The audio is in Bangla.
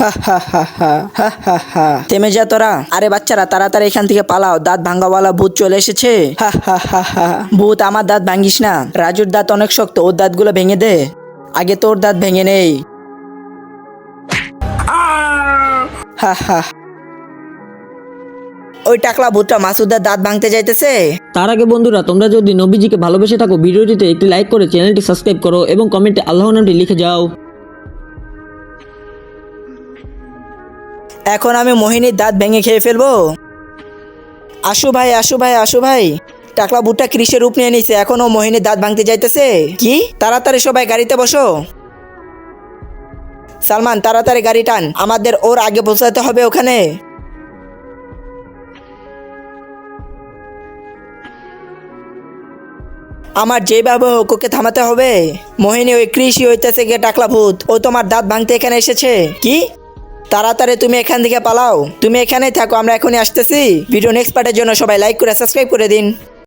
হা হা হা হা হা হা হা। থেমে যা তোরা। আরে বাচ্চারা তাড়াতাড়ি এখান থেকে পালাও, দাঁত ভাঙ্গাওয়ালা ভূত চলে এসেছে। হা হা হা হা। ভূত আমার দাঁত ভাঙ্গিস না, রাজুর দাঁত অনেক শক্ত, ওর দাঁতগুলো ভেঙে দে। আগে তোর দাঁত ভেঙে নেই। হা হা। ওই টাকলা ভূতটা মাসুদের দাঁত ভাঙতে যাইতেছে। তার আগে বন্ধুরা, তোমরা যদি নবীজিকে ভালোবেসে থাকো ভিডিওটিতে একটি লাইক করে চ্যানেলটি সাবস্ক্রাইব করো এবং কমেন্টে আল্লাহর নামটি লিখে যাও। এখন আমি মোহিনীর দাঁত ভেঙে খেয়ে ফেলবো। আসু ভাই, আসু ভাই, আসু ভাই। টাকলা ভূতটা কৃষের রূপ নিয়ে নিছে, এখনো মোহিনীর দাঁত ভাঙতে যাইতেছে। কি? তাড়াতাড়ি সবাই গাড়িতে বসো। সালমান তাড়াতাড়ি গাড়ি টান, আমাদের ওর আগে পৌঁছাতে হবে ওখানে। আমার যেভাবে হোক ওকে থামাতে হবে। মোহিনী ওই কৃষি হইতেছে গিয়ে টাকলা ভূত, ও তোমার দাঁত ভাঙতে এখানে এসেছে। কি? তাড়াতাড়ি তুমি এখান থেকে পালাও, তুমি এখানেই থাকো, আমরা এখনই আসতেছি। ভিডিও নেক্সট পার্টের জন্য সবাই লাইক করে সাবস্ক্রাইব করে দিন।